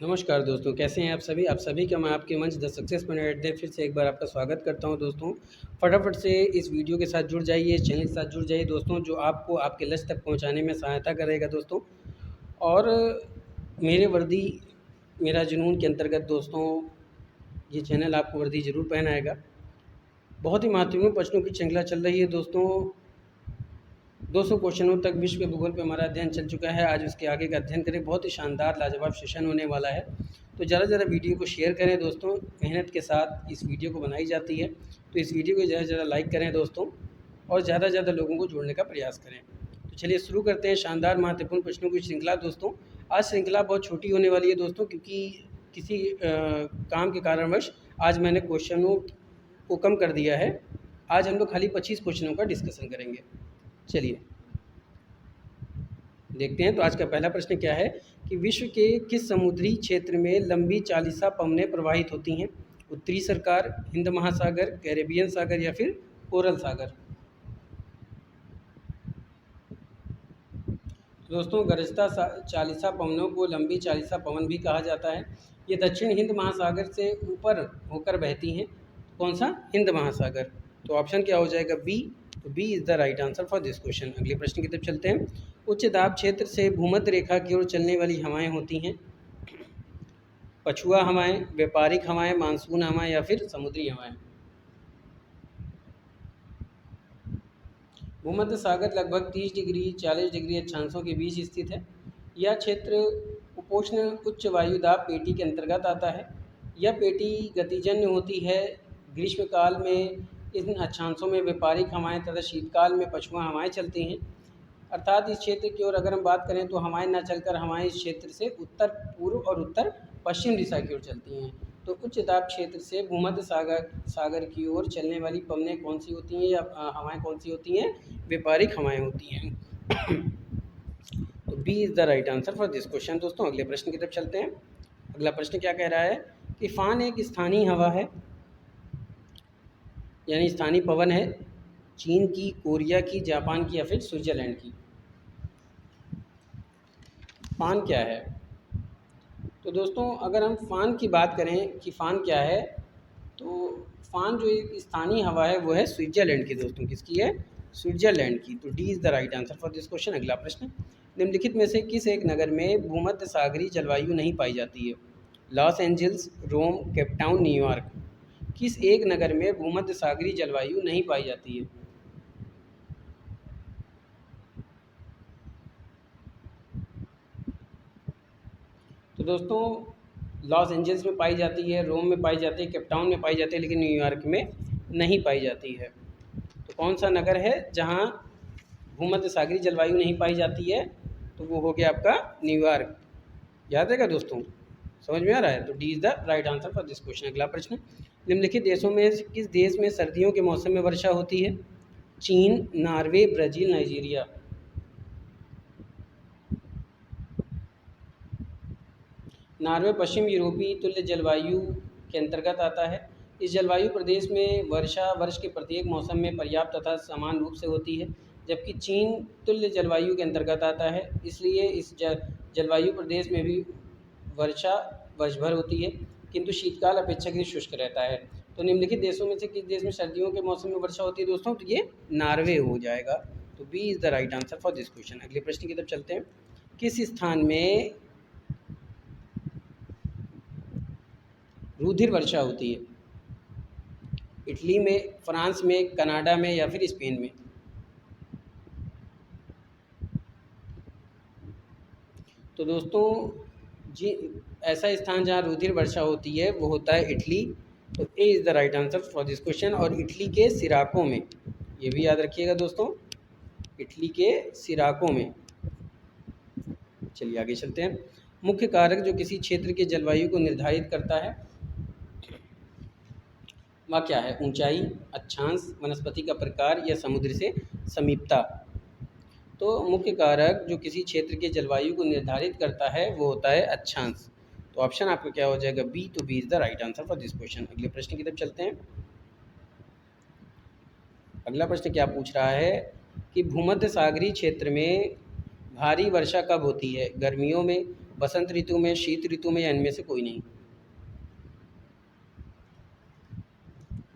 नमस्कार दोस्तों, कैसे हैं आप सभी का मैं आपके मंच द सक्सेस मैनेजर फिर से एक बार आपका स्वागत करता हूं दोस्तों। फटाफट से इस वीडियो के साथ जुड़ जाइए, इस चैनल के साथ जुड़ जाइए दोस्तों, जो आपको आपके लक्ष्य तक पहुंचाने में सहायता करेगा दोस्तों। और मेरे वर्दी मेरा जुनून के अंतर्गत दोस्तों ये चैनल आपको वर्दी ज़रूर पहनाएगा। बहुत ही महत्वपूर्ण प्रश्नों की श्रृंखला चल रही है दोस्तों। 200 क्वेश्चनों तक विश्व के भूगोल पे हमारा अध्ययन चल चुका है। आज उसके आगे का अध्ययन करें। बहुत ही शानदार लाजवाब सेशन होने वाला है। तो ज़्यादा से ज़्यादा वीडियो को शेयर करें दोस्तों। मेहनत के साथ इस वीडियो को बनाई जाती है, तो इस वीडियो को ज़्यादा से ज़्यादा लाइक करें दोस्तों, और ज़्यादा से ज़्यादा लोगों को जोड़ने का प्रयास करें। तो चलिए शुरू करते हैं शानदार महत्वपूर्ण प्रश्नों की श्रृंखला दोस्तों। आज श्रृंखला बहुत छोटी होने वाली है दोस्तों, क्योंकि किसी काम के कारणवश आज मैंने क्वेश्चनों को कम कर दिया है। आज हम लोग खाली 25 क्वेश्चनों का डिस्कशन करेंगे। चलिए देखते हैं। तो आज का पहला प्रश्न क्या है कि विश्व के किस समुद्री क्षेत्र में लंबी 40 पवनें प्रवाहित होती हैं? उत्तरी सरकार, हिंद महासागर, कैरेबियन सागर या फिर कोरल सागर। दोस्तों गरजता 40 पवनों को लंबी 40 पवन भी कहा जाता है। ये दक्षिण हिंद महासागर से ऊपर होकर बहती हैं। कौन सा? हिंद महासागर। तो ऑप्शन क्या हो जाएगा? बी। तो B is the right answer for this question. अगले प्रश्न की तरफ चलते हैं। उच्च दाब क्षेत्र से भूमध्य रेखा की ओर चलने वाली हवाएं होती हैं। पछुआ हवाएं, व्यापारिक हवाएं, मानसून हवाएं या फिर समुद्री हवाएं। भूमध्य सागर लगभग 30 डिग्री 40 डिग्री अक्षांशों के बीच स्थित है। यह क्षेत्र उपोष्ण उच्च वायु दाब पेटी के अंतर्गत आता है। यह पेटी गतिजन्य होती है। ग्रीष्मकाल में इन अक्षांशों में व्यापारिक हवाएं तथा शीतकाल में पछुआ हवाएं चलती हैं। अर्थात इस क्षेत्र की ओर अगर हम बात करें तो हवाएं न चलकर हवाएं इस क्षेत्र से उत्तर पूर्व और उत्तर पश्चिम दिशा की ओर चलती हैं। तो उच्च दाब क्षेत्र से भूमध्य सागर की ओर चलने वाली पवनें कौन सी होती हैं या हवाएं कौन सी होती हैं? व्यापारिक हवाएं होती हैं। तो B is the right answer for this question. दोस्तों अगले प्रश्न की तरफ चलते हैं। अगला प्रश्न क्या कह रहा है कि फान एक स्थानीय हवा है, यानी स्थानीय पवन है, चीन की, कोरिया की, जापान की या फिर स्विट्जरलैंड की। फान क्या है? तो दोस्तों अगर हम फ़ान की बात करें कि फ़ान क्या है, तो फ़ान जो एक स्थानीय हवा है वो है स्विट्ज़रलैंड की दोस्तों। किसकी है? स्विट्ज़रलैंड की। तो D is the right answer for this question. अगला प्रश्न, निम्नलिखित में से किस एक नगर में भूमध्य सागरीय जलवायु नहीं पाई जाती है? लॉस एंजल्स, रोम, केपटाउन, न्यूयॉर्क। किस एक नगर में भूमध्य सागरीय जलवायु नहीं पाई जाती है? तो दोस्तों लॉस एंजल्स में पाई जाती है, रोम में पाई जाती है, केपटाउन में पाई जाती है, लेकिन न्यूयॉर्क में नहीं पाई जाती है। तो कौन सा नगर है जहाँ भूमध्य सागरीय जलवायु नहीं पाई जाती है? तो वो हो गया आपका न्यूयॉर्क। याद रहेगा दोस्तों? समझ में आ रहा है? तो D is the right answer for this question. अगला प्रश्न, निम्नलिखित देशों में से किस देश में सर्दियों के मौसम में वर्षा होती है? चीन, नॉर्वे, ब्राज़ील, नाइजीरिया। नॉर्वे पश्चिम यूरोपीय तुल्य जलवायु के अंतर्गत आता है। इस जलवायु प्रदेश में वर्षा वर्ष के प्रत्येक मौसम में पर्याप्त तथा समान रूप से होती है, जबकि चीन तुल्य जलवायु के अंतर्गत आता है। इसलिए इस जलवायु प्रदेश में भी वर्षा वर्ष भर होती है, किंतु शीतकाल अपेक्षाकृत शुष्क रहता है। तो निम्नलिखित देशों में से किस देश में सर्दियों के मौसम में वर्षा होती है दोस्तों? तो ये नॉर्वे हो जाएगा। तो B is the right answer for this question. अगले प्रश्न की तरफ चलते हैं। किस स्थान में रुधिर वर्षा होती है? इटली में, फ्रांस में, कनाडा में या फिर स्पेन में। तो दोस्तों जी ऐसा स्थान जहाँ रुधिर वर्षा होती है वो होता है इटली। तो A is the right answer for this question. और इटली के सिराको में, ये भी याद रखिएगा दोस्तों, इटली के सिराको में। चलिए आगे चलते हैं। मुख्य कारक जो किसी क्षेत्र के जलवायु को निर्धारित करता है वह क्या है? ऊंचाई, अक्षांश, वनस्पति का प्रकार या समुद्र से समीपता। तो मुख्य कारक जो किसी क्षेत्र के जलवायु को निर्धारित करता है वो होता है अक्षांश। तो ऑप्शन आपका क्या हो जाएगा? बी। तो B is the right answer for this question. अगले प्रश्न की तरफ चलते हैं। अगला प्रश्न क्या पूछ रहा है कि भूमध्य सागरीय क्षेत्र में भारी वर्षा कब होती है? गर्मियों में, बसंत ऋतु में, शीत ऋतु में, या इनमें से कोई नहीं?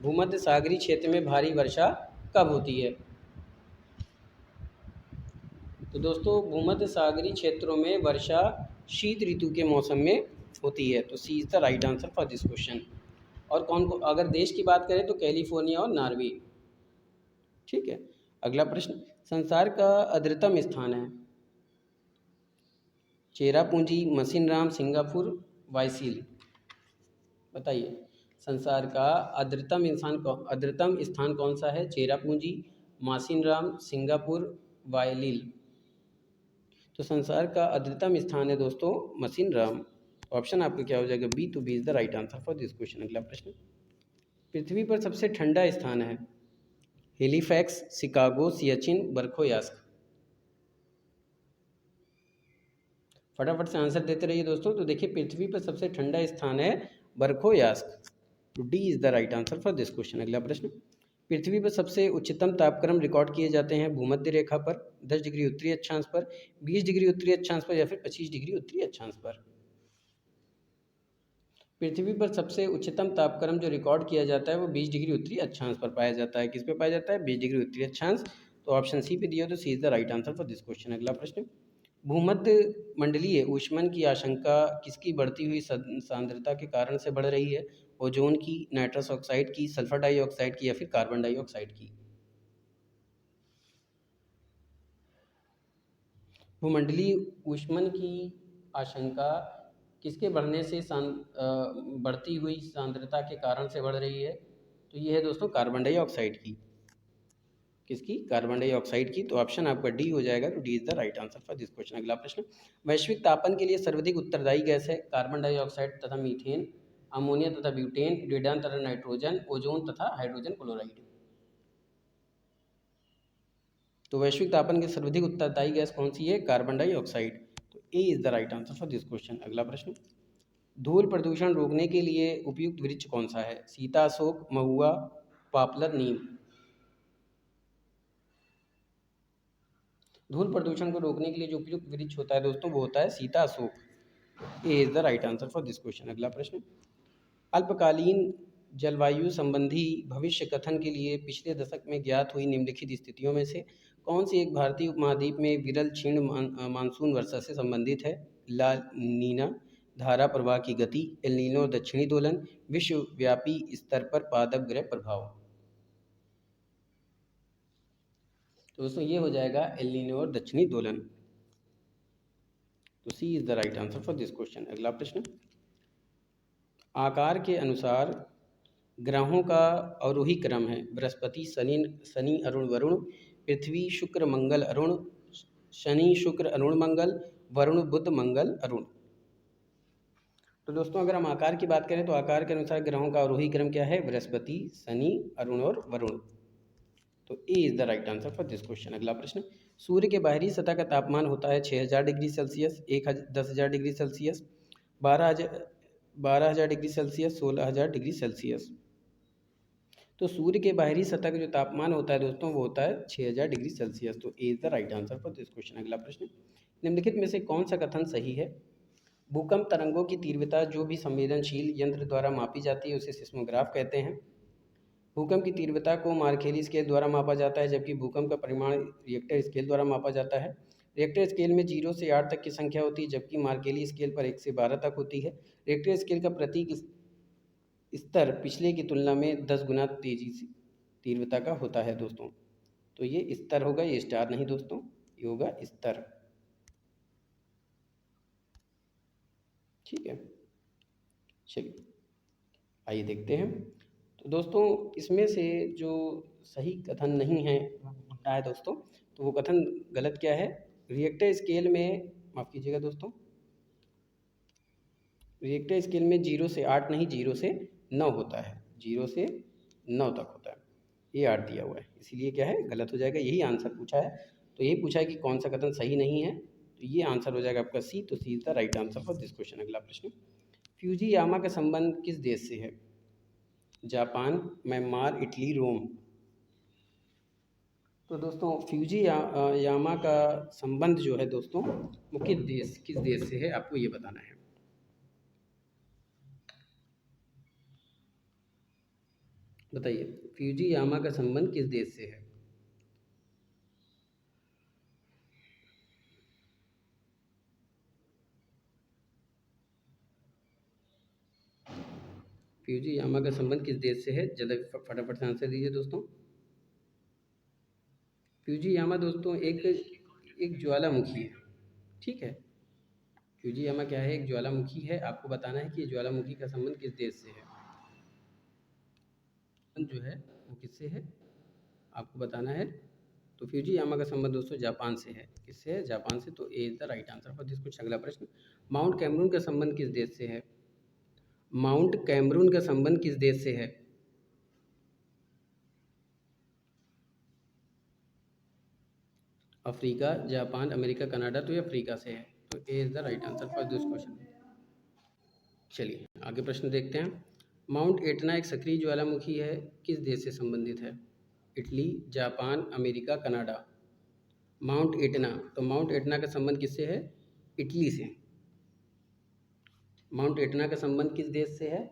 भूमध्य सागरीय क्षेत्र में भारी वर्षा कब होती है? तो दोस्तों भूमध्य सागरीय क्षेत्रों में वर्षा शीत ऋतु के मौसम में होती है। तो C is the right answer for this question. और कौन को, अगर देश की बात करें तो कैलिफोर्निया और नॉर्वे। ठीक है। अगला प्रश्न, संसार का अद्रतम स्थान है? चेरापूंजी, मसिनराम, सिंगापुर, वाइसील। बताइए, संसार का अद्रतम स्थान कौन सा है? चेरापूंजी, मासिनराम, सिंगापुर, वाइलिल। तो संसार का अद्यतम स्थान है दोस्तों मसिनराम। ऑप्शन आपका क्या हो जाएगा? बी। तो B is the right answer for this question. अगला प्रश्न, पृथ्वी पर सबसे ठंडा स्थान है? Halifax, Chicago, Siachen, Verkhoyansk. फटाफट से आंसर देते रहिए दोस्तों। तो देखिए, पृथ्वी पर सबसे ठंडा स्थान है बरखोयास्क। तो D is the right answer for this question. अगला प्रश्न, पृथ्वी पर सबसे उच्चतम तापक्रम रिकॉर्ड किए जाते हैं भूमध्य रेखा पर, 10 डिग्री उत्तरी अक्षांश पर, 20 डिग्री उत्तरी अक्षांश पर, या फिर 25 डिग्री उत्तरी अक्षांश पर? पृथ्वी पर सबसे उच्चतम तापक्रम जो रिकॉर्ड किया जाता है वो 20 डिग्री उत्तरी अक्षांश पर पाया जाता है। किस पे पाया जाता है? 20 डिग्री उत्तरी अक्षांश। तो ऑप्शन सी पे दिया, तो C is the right answer for this question. अगला प्रश्न, भूमध्य मंडलीय ऊष्मन की आशंका किसकी बढ़ती हुई सांद्रता के कारण से बढ़ रही है? ओजोन की, नाइट्रस ऑक्साइड की, सल्फर डाइऑक्साइड की, या फिर कार्बन डाइऑक्साइड की? भूमंडलीय ऊष्मन की आशंका किसके बढ़ने से बढ़ती हुई सांद्रता के कारण से बढ़ रही है? तो ये है दोस्तों कार्बन डाइऑक्साइड की। किसकी? कार्बन डाइऑक्साइड की। तो ऑप्शन आपका डी हो जाएगा। तो D is the right answer for this question. अगला प्रश्न, वैश्विक तापन के लिए सर्वाधिक उत्तरदायी गैस है? कार्बन डाइऑक्साइड तथा मीथेन, अमोनिया तथा ब्यूटेन, रेडान तथा नाइट्रोजन, ओजोन तथा हाइड्रोजन क्लोराइड। तो वैश्विक तापन की सर्वाधिक उत्तरदायी गैस कौन सी है? Carbon dioxide. तो A is the right answer for this question. अगला प्रश्न, धूल प्रदूषण रोकने के लिए उपयुक्त वृक्ष कौन सा है? सीता, अशोक, महुआ, पॉपुलर, नीम। धूल प्रदूषण को रोकने के लिए जो उपयुक्त वृक्ष होता है दोस्तों वो होता है Sita, Ashok. A is the right answer for this question. अगला प्रश्न, अल्पकालीन जलवायु संबंधी भविष्य कथन के लिए पिछले दशक में ज्ञात हुई निम्नलिखित स्थितियों में से कौन सी एक भारतीय उपमहाद्वीप में विरल क्षीण मानसून वर्षा से संबंधित है? ला नीना, धारा प्रवाह की गति, एल नीनो दक्षिणी दोलन, विश्वव्यापी स्तर पर पादप ग्रह प्रभाव। तो दोस्तों ये हो जाएगा एल नीनो और दक्षिणी दोलन। तो C is the right answer for this question. अगला प्रश्न, आकार के अनुसार ग्रहों का अवरोही क्रम है? बृहस्पति, शनि अरुण वरुण, पृथ्वी शुक्र मंगल अरुण, शनि शुक्र अरुण मंगल, वरुण बुध मंगल अरुण। तो दोस्तों अगर हम आकार की बात करें तो आकार के अनुसार ग्रहों का अवरोही क्रम क्या है? बृहस्पति, शनि, अरुण और वरुण। तो A is the right answer for this question. अगला प्रश्न, सूर्य के बाहरी सतह का तापमान होता है 6000 degree Celsius, 10,000 degree Celsius, 12,000 degree Celsius, 16,000 degree Celsius. तो सूर्य के बाहरी सतह का जो तापमान होता है दोस्तों वो होता है 6000 डिग्री सेल्सियस। तो A is the right answer for this question. अगला प्रश्न, निम्नलिखित में से कौन सा कथन सही है? भूकंप तरंगों की तीव्रता जो भी संवेदनशील यंत्र द्वारा मापी जाती है उसे सिस्मोग्राफ कहते हैं। भूकंप की तीव्रता को मार्केली स्केल द्वारा मापा जाता है, जबकि भूकंप का परिमाण रिएक्टर स्केल द्वारा मापा जाता है। रिएक्टर स्केल में 0 से 8 तक की संख्या होती है, जबकि मार्केली स्केल पर 1 से 12 तक होती है। रिएक्टर स्केल का प्रतीक स्तर पिछले की तुलना में 10 गुना तेजी से तीव्रता का होता है दोस्तों। तो ये स्तर होगा, ये स्टार नहीं दोस्तों, ये होगा स्तर। ठीक है, चलिए आइए देखते हैं। तो दोस्तों इसमें से जो सही कथन नहीं है होता है दोस्तों, तो वो कथन गलत क्या है? रिएक्टर स्केल में, माफ़ कीजिएगा दोस्तों, रिएक्टर स्केल में 0 से 8 नहीं, 0 से 9 होता है, 0 से 9 तक होता है। ये 8 दिया हुआ है, इसीलिए क्या है? गलत हो जाएगा। यही आंसर पूछा है, तो यही पूछा है कि कौन सा कथन सही नहीं है, तो ये आंसर हो जाएगा आपका सी। तो C is the right answer for this question. अगला प्रश्न, फ्यूजियामा का संबंध किस देश से है? Japan, Myanmar, Italy, Rome. तो दोस्तों यामा का संबंध जो है दोस्तों वो किस देश से है, आपको ये बताना है। बताइए, फ्यूजी यामा का संबंध किस देश से है? फ्यूजी यामा का संबंध किस देश से है? जल्दी फटाफट से आंसर दीजिए दोस्तों। फ्यूजी यामा दोस्तों एक ज्वालामुखी है, ठीक है। फ्यूजी यामा क्या है? एक ज्वालामुखी है। आपको बताना है कि ज्वालामुखी का संबंध किस देश से है, जो है वो किससे है, आपको बताना है। तो फ्यूजी यामा का संबंध दोस्तों जापान से है। किससे है? जापान से। तो A is the right answer for this question. अगला प्रश्न, माउंट कैमरून का संबंध किस देश से है? माउंट कैमरून का संबंध किस देश से है? Africa, Japan, America, Canada. तो ये अफ्रीका से है। तो A is the right answer for this question. चलिए आगे प्रश्न देखते हैं। माउंट एटना एक सक्रिय ज्वालामुखी है, किस देश से संबंधित है? Italy, Japan, America, Canada. Mount Etna, तो माउंट एटना का संबंध किससे है? इटली से। माउंट एटना का संबंध किस देश से है?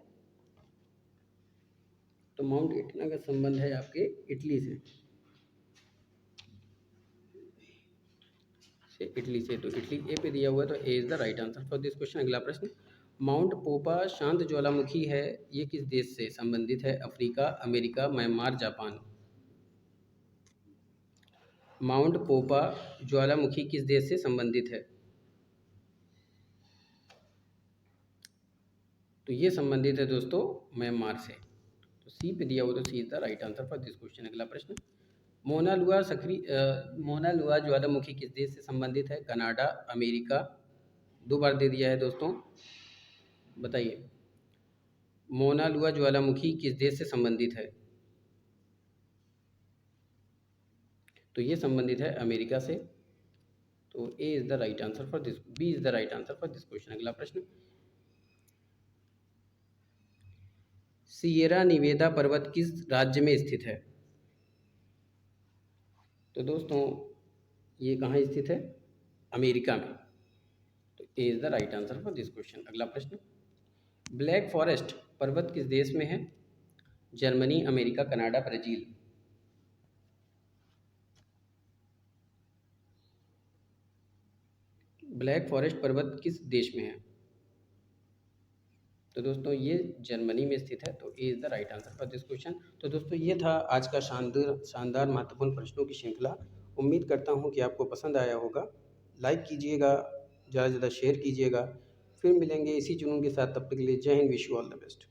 तो माउंट एटना का संबंध है आपके इटली से। इटली से। तो इटली ए पे दिया हुआ है, तो A is the right answer for this question. अगला प्रश्न, माउंट पोपा शांत ज्वालामुखी है, ये किस देश से संबंधित है? Africa, America, Myanmar, Japan. Mount पोपा ज्वालामुखी किस देश से संबंधित है? तो ये संबंधित है दोस्तों म्यांमार से। तो सी पे दिया हुआ, तो C is the right answer for this question. अगला प्रश्न, मोना लुआ ज्वालामुखी किस देश से संबंधित है? Canada, America. दो बार दे दिया है दोस्तों, बताइए मोना लुआ ज्वालामुखी किस देश से संबंधित है? तो ये संबंधित है अमेरिका से। तो A is the right answer for this, B is the right answer for this question. अगला प्रश्न, सियेरा निवेदा पर्वत किस राज्य में स्थित है? तो दोस्तों ये कहाँ स्थित है? अमेरिका में। तो A is the right answer for this question. अगला प्रश्न, ब्लैक फॉरेस्ट पर्वत किस देश में है? Germany, America, Canada, Brazil. Black Forest पर्वत किस देश में है? तो दोस्तों ये जर्मनी में स्थित है। तो A is the right answer for this question. तो दोस्तों ये था आज का शानदार महत्वपूर्ण प्रश्नों की श्रृंखला। उम्मीद करता हूँ कि आपको पसंद आया होगा। लाइक कीजिएगा, ज़्यादा से ज़्यादा शेयर कीजिएगा। फिर मिलेंगे इसी जुनून के साथ, तब तक के लिए जय Hind, wish you all the best.